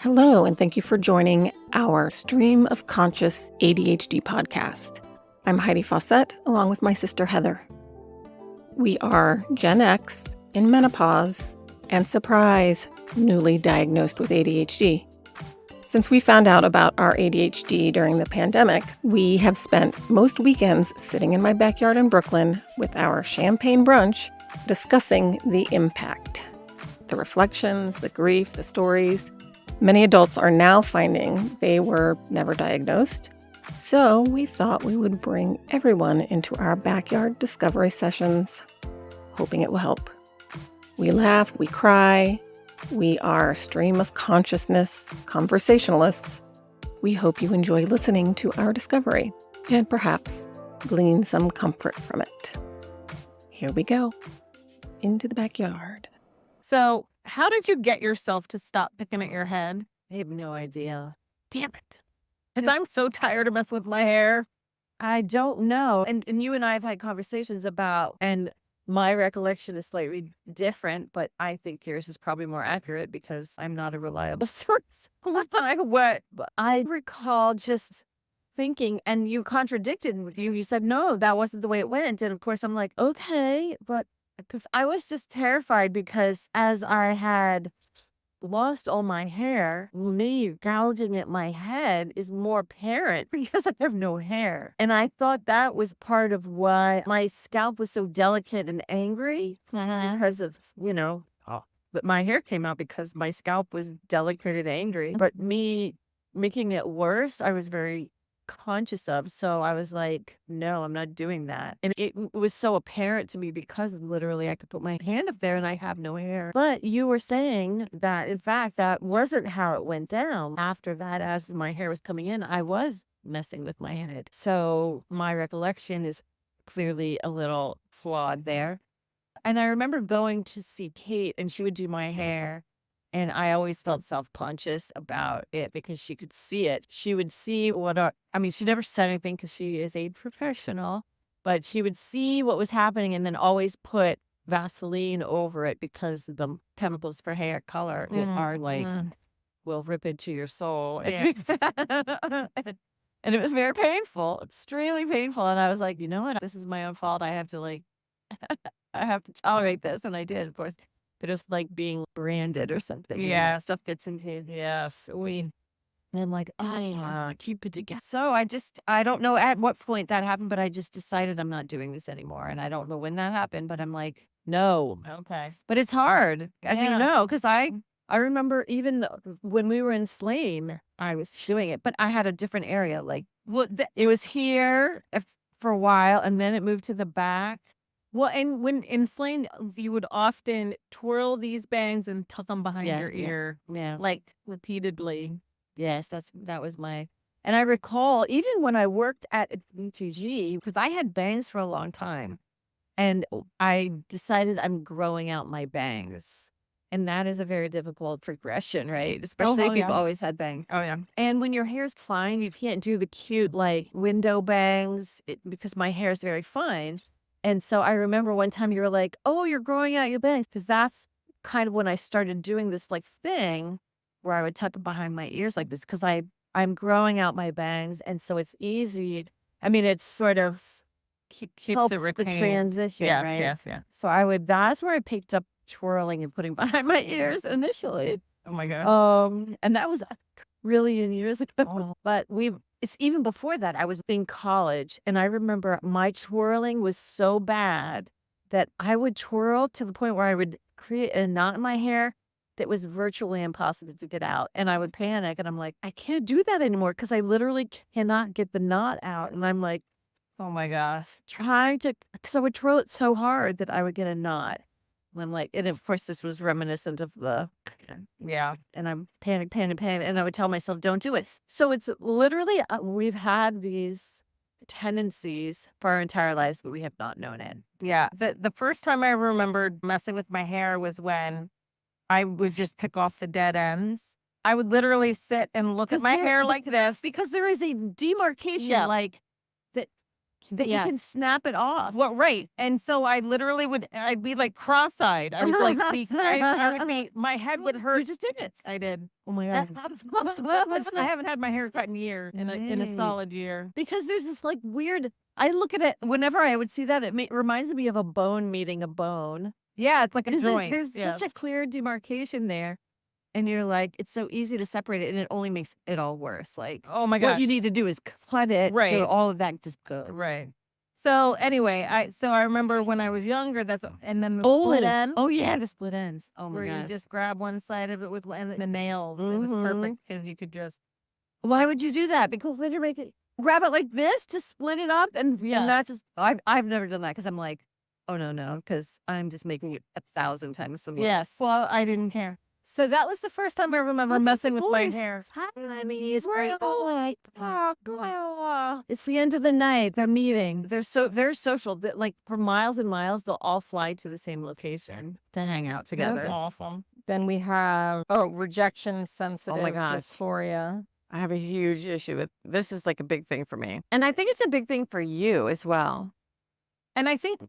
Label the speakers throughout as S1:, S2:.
S1: Hello, and thank you for joining our Stream of Conscious ADHD podcast. I'm Heidi Fawcett, along with my sister Heather. We are Gen X in menopause and, surprise, newly diagnosed with ADHD. Since we found out about our ADHD during the pandemic, we have spent most weekends sitting in my backyard in Brooklyn with our champagne brunch discussing the impact, the reflections, the grief, the stories. Many adults are now finding they were never diagnosed, so we thought we would bring everyone into our backyard discovery sessions, hoping it will help. We laugh, we cry, we are stream of consciousness conversationalists. We hope you enjoy listening to our discovery and perhaps glean some comfort from it. Here we go, into the backyard.
S2: So, how did you get yourself to stop picking at your head?
S3: I have no idea.
S2: Damn it. Because I'm so tired of messing with my hair.
S3: I don't know. And you and I have had conversations about, and my recollection is slightly different, but I think yours is probably more accurate because I'm not a reliable source. But I recall just thinking, and you contradicted. You said, no, that wasn't the way it went. And of course, I'm like, okay, but I was just terrified because as I had lost all my hair, me gouging at my head is more apparent because I have no hair. And I thought that was part of why my scalp was so delicate and angry because of, but my hair came out because my scalp was delicate and angry. But me making it worse, I was very conscious of. So I was like, no, I'm not doing that. And it was so apparent to me because literally I could put my hand up there and I have no hair. But you were saying that, in fact, that wasn't how it went down. After that, as my hair was coming in, I was messing with my head. So my recollection is clearly a little flawed there. And I remember going to see Kate and she would do my hair. And I always felt self-conscious about it because she could see it. She would see she never said anything because she is a professional, but she would see what was happening and then always put Vaseline over it because the chemicals for hair color are like, will rip into your soul.
S2: Yeah.
S3: And it was very painful, extremely painful. And I was like, you know what? This is my own fault. I have to I have to tolerate this. And I did, of course. But it's like being branded or something.
S2: Yeah.
S3: Stuff gets into
S2: Yes.
S3: and I'm like, keep it together. So I don't know at what point that happened, but I just decided I'm not doing this anymore. And I don't know when that happened, but I'm like, no.
S2: Okay.
S3: But it's hard, as you
S2: Yeah.
S3: know, because I remember even when we were in Slane, I was doing it, but I had a different area. Like, it was here for a while, and then it moved to the back.
S2: Well, and when in Slane, you would often twirl these bangs and tuck them behind your ear, like repeatedly.
S3: Yes, that was and I recall even when I worked at UTG, because I had bangs for a long time, and I decided I'm growing out my bangs. And that is a very difficult progression, right? Especially if you've always had bangs.
S2: Oh, yeah.
S3: And when your hair's fine, you can't do the cute, like, window bangs because my hair is very fine. And so I remember one time you were like, oh, you're growing out your bangs. Because that's kind of when I started doing this, like, thing where I would tuck it behind my ears like this because I'm growing out my bangs. And so it's easy. I mean, it's sort of
S2: Keeps
S3: helps
S2: it
S3: the
S2: retained.
S3: transition,
S2: Yes,
S3: right?
S2: yes, yes.
S3: So that's where I picked up twirling and putting behind my ears initially.
S2: Oh my God.
S3: And that was really in years ago. But it's even before that. I was in college, and I remember my twirling was so bad that I would twirl to the point where I would create a knot in my hair that was virtually impossible to get out. And I would panic, and I'm like, I can't do that anymore because I literally cannot get the knot out. And I'm like,
S2: Oh my gosh.
S3: because I would twirl it so hard that I would get a knot. And I'm like, and of course this was reminiscent of
S2: Yeah.
S3: and I'm panic, and I would tell myself, don't do it. So it's literally, we've had these tendencies for our entire lives, but we have not known it.
S2: Yeah. The first time I remembered messing with my hair was when I would just pick off the dead ends. I would literally sit and look at my hair like this.
S3: Because there is a demarcation, like, that that you can snap it off.
S2: Well, right. And so I literally I'd be like cross-eyed. I was like, my head would hurt.
S3: You just did it.
S2: I did.
S3: Oh my God.
S2: I haven't had my hair cut in a year, in a solid year.
S3: Because there's this like weird, I look at it, whenever I would see that, it reminds me of a bone meeting a bone.
S2: Yeah, it's like a joint.
S3: There's such a clear demarcation there. And you're like, it's so easy to separate it, and it only makes it all worse. Like,
S2: oh my gosh.
S3: what you need to do is cut it.
S2: Right.
S3: So all of that just goes.
S2: Right. So anyway, I remember when I was younger, and then the split ends.
S3: Oh yeah, the split ends. Oh my
S2: where
S3: God.
S2: you just grab one side of it with the nails. It was perfect because you could just.
S3: Why would you do that? Because then you make it, grab it like this to split it up, and that's just, I've never done that because I'm like, oh no, because I'm just making it 1,000 times similar.
S2: Yes. Well, I didn't care. So that was the first time I remember messing with my hair.
S3: It's the end of the night. They're meeting. They're social. Like for miles and miles, they'll all fly to the same location to hang out together.
S2: That's awesome. Then we have rejection sensitive dysphoria.
S3: I have a huge issue with this. Is like a big thing for me, and I think it's a big thing for you as well.
S2: And I think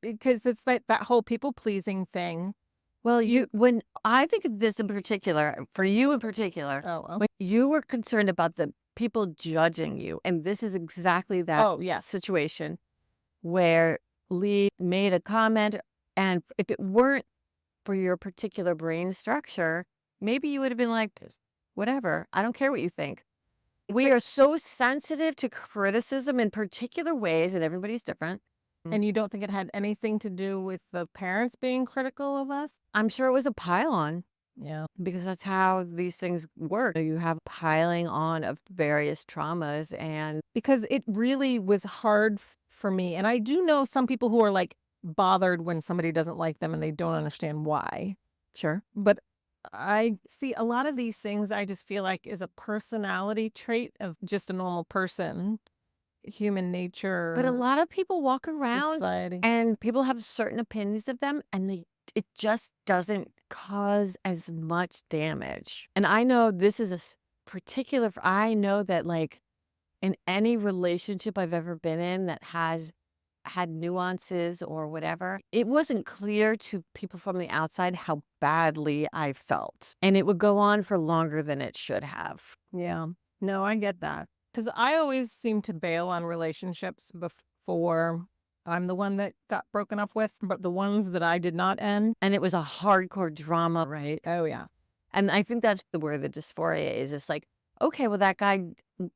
S2: because it's like that whole people pleasing thing.
S3: Well, when I think of this in particular, for you in particular, when you were concerned about the people judging you, and this is exactly that situation where Lee made a comment, and if it weren't for your particular brain structure, maybe you would have been like, whatever, I don't care what you think. We are so sensitive to criticism in particular ways, and everybody's different.
S2: And you don't think it had anything to do with the parents being critical of us?
S3: I'm sure it was a pile-on.
S2: Yeah.
S3: Because that's how these things work. You have piling on of various traumas, and
S2: because it really was hard for me. And I do know some people who are like bothered when somebody doesn't like them and they don't understand why.
S3: Sure.
S2: But I see a lot of these things I just feel like is a personality trait of just a normal person. Human nature.
S3: But a lot of people walk around
S2: society.
S3: And people have certain opinions of them, and it just doesn't cause as much damage. And I know this is a particular, I know that like in any relationship I've ever been in that has had nuances or whatever, it wasn't clear to people from the outside how badly I felt. And it would go on for longer than it should have.
S2: Yeah. No, I get that. Because I always seem to bail on relationships before I'm the one that got broken up with, but the ones that I did not end.
S3: And it was a hardcore drama, right?
S2: Oh, yeah.
S3: And I think that's where the dysphoria is. It's like, okay, well, that guy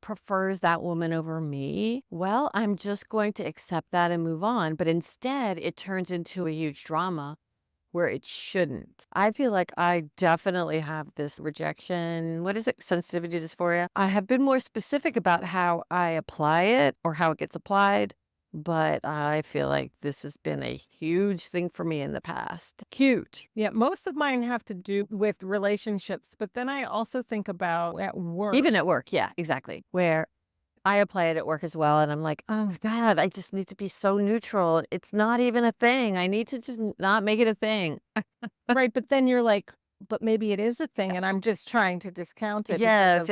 S3: prefers that woman over me. Well, I'm just going to accept that and move on. But instead, it turns into a huge drama where it shouldn't. I feel like I definitely have this rejection. What is it? Sensitivity dysphoria. I have been more specific about how I apply it or how it gets applied, but I feel like this has been a huge thing for me in the past. Huge.
S2: Yeah, most of mine have to do with relationships, but then I also think about at work.
S3: Even at work, yeah, exactly. Where I apply it at work as well, and I'm like, oh God, I just need to be so neutral. It's not even a thing. I need to just not make it a thing.
S2: Right, but then you're like, but maybe it is a thing, and I'm just trying to discount it.
S3: Yes.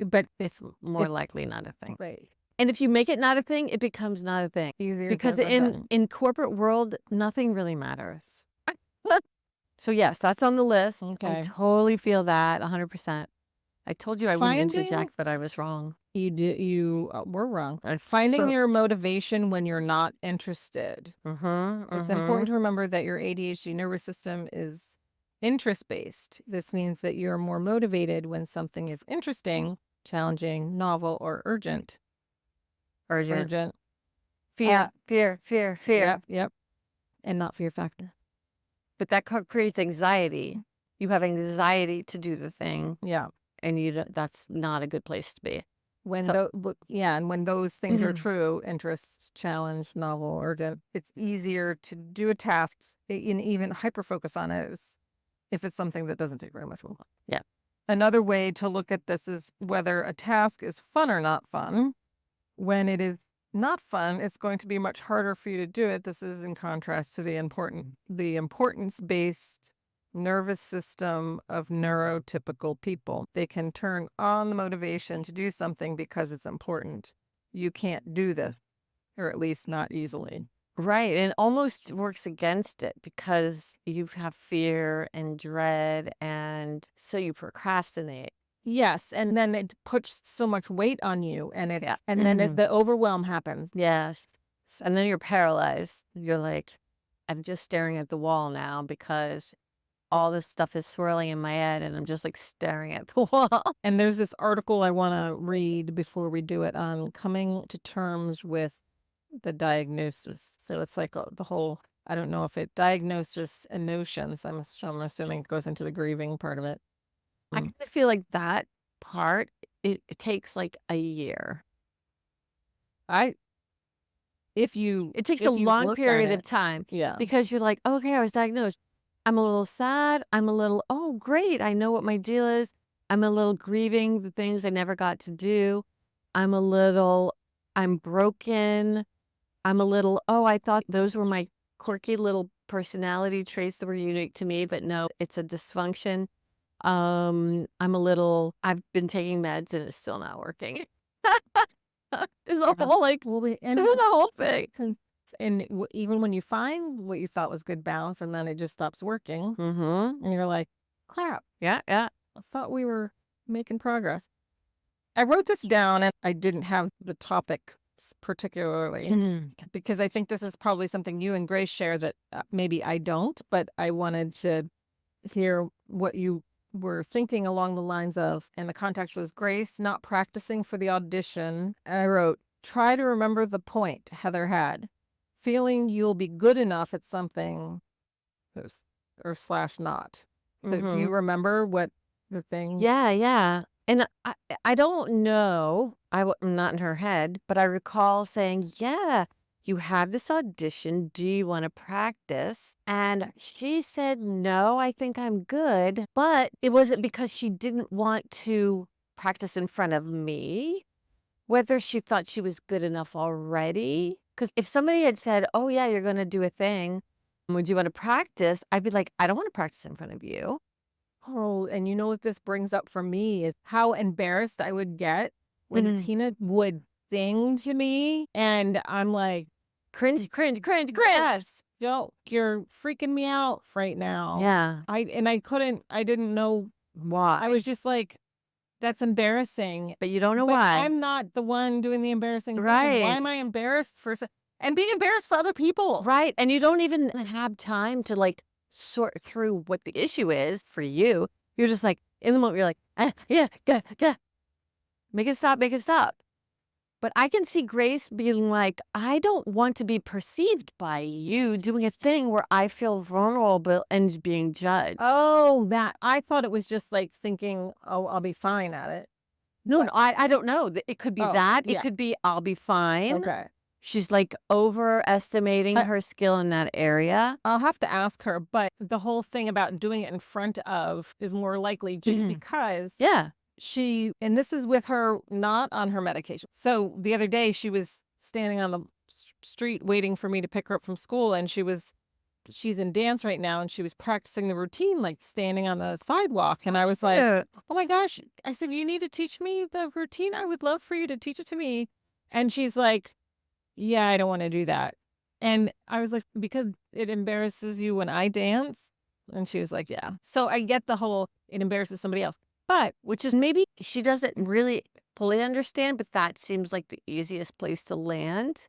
S2: But
S3: it's more likely not a thing.
S2: Right.
S3: And if you make it not a thing, it becomes not a thing.
S2: Easier
S3: because in corporate world, nothing really matters. So yes, that's on the list.
S2: Okay.
S3: I totally feel that 100%. I told you I wouldn't interject, but I was wrong.
S2: You were wrong. Finding your motivation when you're not interested. It's important to remember that your ADHD nervous system is interest-based. This means that you're more motivated when something is interesting, challenging, novel, or urgent.
S3: Urgent. Fear.
S2: Yep. And not fear factor.
S3: But that creates anxiety. You have anxiety to do the thing.
S2: Yeah.
S3: And that's not a good place to be.
S2: And when those things are true, interest, challenge, novel, urgent, it's easier to do a task and even hyper-focus on it if it's something that doesn't take very much will.
S3: Yeah.
S2: Another way to look at this is whether a task is fun or not fun. When it is not fun, it's going to be much harder for you to do it. This is in contrast to the importance-based nervous system of neurotypical people. They can turn on the motivation to do something because it's important. You can't do the or at least not easily.
S3: Right. And it almost works against it because you have fear and dread. And so you procrastinate.
S2: Yes, and then it puts so much weight on you, and
S3: Yeah.
S2: the overwhelm happens.
S3: Yes. And then you're paralyzed. You're like, I'm just staring at the wall now because all this stuff is swirling in my head and I'm just like staring at the wall.
S2: And there's this article I want to read before we do it on coming to terms with the diagnosis. So it's like the whole, I don't know if it diagnosis emotions. I'm assuming it goes into the grieving part of it.
S3: I kind of feel like that part, it takes like a year. It takes a long period of time.
S2: Yeah.
S3: Because you're like, okay, I was diagnosed. I'm a little sad. I'm a little, oh, great. I know what my deal is. I'm a little grieving the things I never got to do. I'm broken. I'm a little, oh, I thought those were my quirky little personality traits that were unique to me, but no, it's a dysfunction. I've been taking meds and it's still not working. It's a whole the whole thing.
S2: And even when you find what you thought was good balance and then it just stops working,
S3: Mm-hmm.
S2: and you're like, crap,
S3: Yeah, yeah.
S2: I thought we were making progress. I wrote this down and I didn't have the topic particularly because I think this is probably something you and Grace share that maybe I don't, but I wanted to hear what you were thinking along the lines of, and the context was Grace not practicing for the audition. And I wrote, try to remember the point Heather had. Feeling you'll be good enough at something or / not. So do you remember what the thing?
S3: Yeah, yeah. And I don't know. I'm not in her head, but I recall saying, yeah, you have this audition. Do you want to practice? And she said, no, I think I'm good. But it wasn't because she didn't want to practice in front of me, whether she thought she was good enough already. Because if somebody had said, oh, yeah, you're going to do a thing, would you want to practice? I'd be like, I don't want to practice in front of you.
S2: Oh, and you know what this brings up for me is how embarrassed I would get when Tina would sing to me. And I'm like,
S3: cringe.
S2: Yes, you're freaking me out right now.
S3: Yeah.
S2: I didn't know
S3: Why?
S2: I was just like, that's embarrassing.
S3: But you don't know
S2: But
S3: why.
S2: I'm not the one doing the embarrassing thing.
S3: Right.
S2: Why am I embarrassed and being embarrassed for other people?
S3: Right. And you don't even have time to like sort through what the issue is for you. You're just like, in the moment, you're like, yeah, go. Make it stop. But I can see Grace being like, I don't want to be perceived by you doing a thing where I feel vulnerable and being judged.
S2: Oh, that. I thought it was just like thinking, oh, I'll be fine at it.
S3: No, I don't know. It could be that.
S2: yeah.
S3: It could be I'll be fine.
S2: Okay.
S3: She's like overestimating her skill in that area.
S2: I'll have to ask her, but the whole thing about doing it in front of is more likely just because
S3: Yeah.
S2: and this is with her not on her medication. So the other day she was standing on the street waiting for me to pick her up from school, and she's in dance right now, and she was practicing the routine, like standing on the sidewalk. And I was like, oh my gosh. I said, you need to teach me the routine. I would love for you to teach it to me. And she's like, yeah, I don't want to do that. And I was like, because it embarrasses you when I dance? And she was like, yeah. So I get the whole, it embarrasses somebody else. But
S3: which is maybe she doesn't really fully understand, but that seems like the easiest place to land.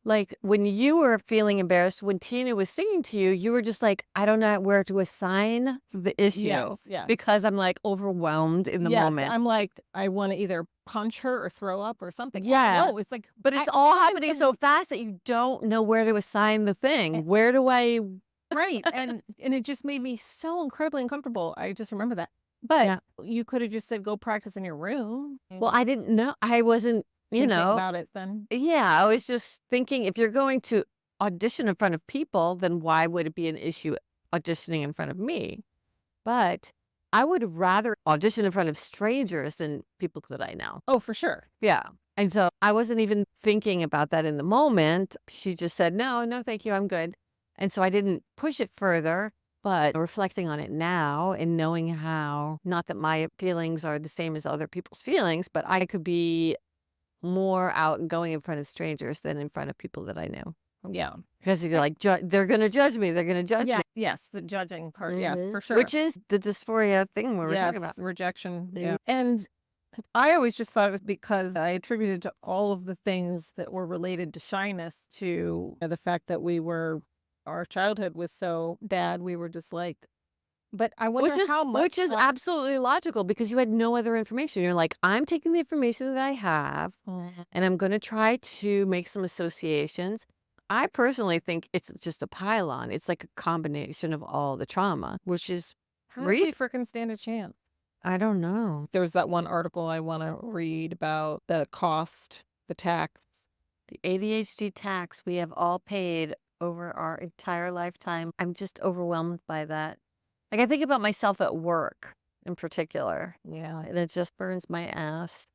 S3: Like when you were feeling embarrassed, when Tina was singing to you, you were just like, I don't know where to assign the issue.
S2: Yes, yeah.
S3: Because I'm like overwhelmed in the moment.
S2: I'm like, I want to either punch her or throw up or something.
S3: Yeah.
S2: No, it's like,
S3: but it's all happening so fast that you don't know where to assign the thing. Where do I?
S2: Right. And it just made me so incredibly uncomfortable. I just remember that. But you could have just said, go practice in your room.
S3: Well, I didn't know. I wasn't,
S2: thinking about it then.
S3: Yeah, I was just thinking if you're going to audition in front of people, then why would it be an issue auditioning in front of me? But I would rather audition in front of strangers than people that I know.
S2: Oh, for sure.
S3: Yeah. And so I wasn't even thinking about that in the moment. She just said, no, thank you. I'm good. And so I didn't push it further. But reflecting on it now and knowing how, not that my feelings are the same as other people's feelings, but I could be more outgoing in front of strangers than in front of people that I know.
S2: Yeah.
S3: Because you're like, they're going to judge me. They're going to judge me.
S2: Yes, the judging part. Yes, for sure.
S3: Which is the dysphoria thing we were talking about.
S2: Rejection. Yeah. And I always just thought it was because I attributed to all of the things that were related to shyness to the fact that our childhood was so bad, we were disliked. But I wonder how much.
S3: Which is absolutely logical because you had no other information. You're like, I'm taking the information that I have and I'm going to try to make some associations. I personally think it's just a pile-on. It's like a combination of all the trauma, which is
S2: How do we freaking stand a chance?
S3: I don't know.
S2: There was that one article I want to read about the cost, the tax.
S3: The ADHD tax we have all paid over our entire lifetime. I'm just overwhelmed by that. Like, I think about myself at work in particular.
S2: Yeah.
S3: And it just burns my ass.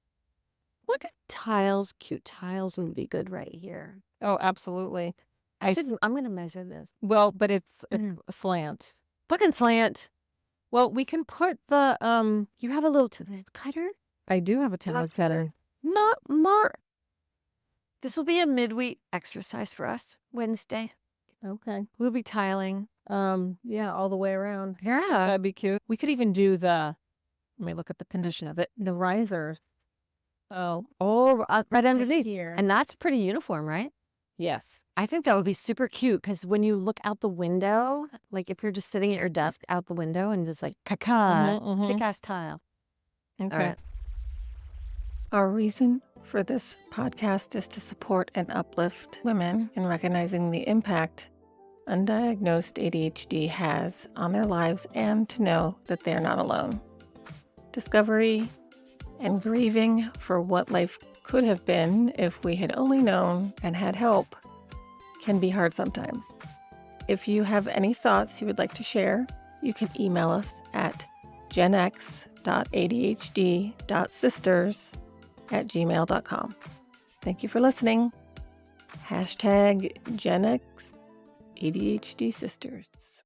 S3: Look at tiles. Cute tiles would be good right here.
S2: Oh, absolutely.
S3: I'm going to measure this.
S2: Well, but it's a slant.
S3: Fucking slant.
S2: Well, we can put the
S3: You have a little cutter?
S2: I do have a talent cutter.
S3: Not more. This will be a midweek exercise for us. Wednesday.
S2: Okay.
S3: We'll be tiling.
S2: Yeah, all the way around.
S3: Yeah.
S2: That'd be cute. We could even do let me look at the condition of it. The risers.
S3: Oh, right underneath
S2: here.
S3: And that's pretty uniform, right?
S2: Yes.
S3: I think that would be super cute because when you look out the window, like if you're just sitting at your desk out the window and just like, kick-ass tile.
S2: Okay.
S3: All right.
S1: Our reason for this podcast is to support and uplift women in recognizing the impact undiagnosed ADHD has on their lives and to know that they are not alone. Discovery and grieving for what life could have been if we had only known and had help can be hard sometimes. If you have any thoughts you would like to share, you can email us at genx.adhd.sisters@gmail.com. Thank you for listening. #GenX ADHD Sisters.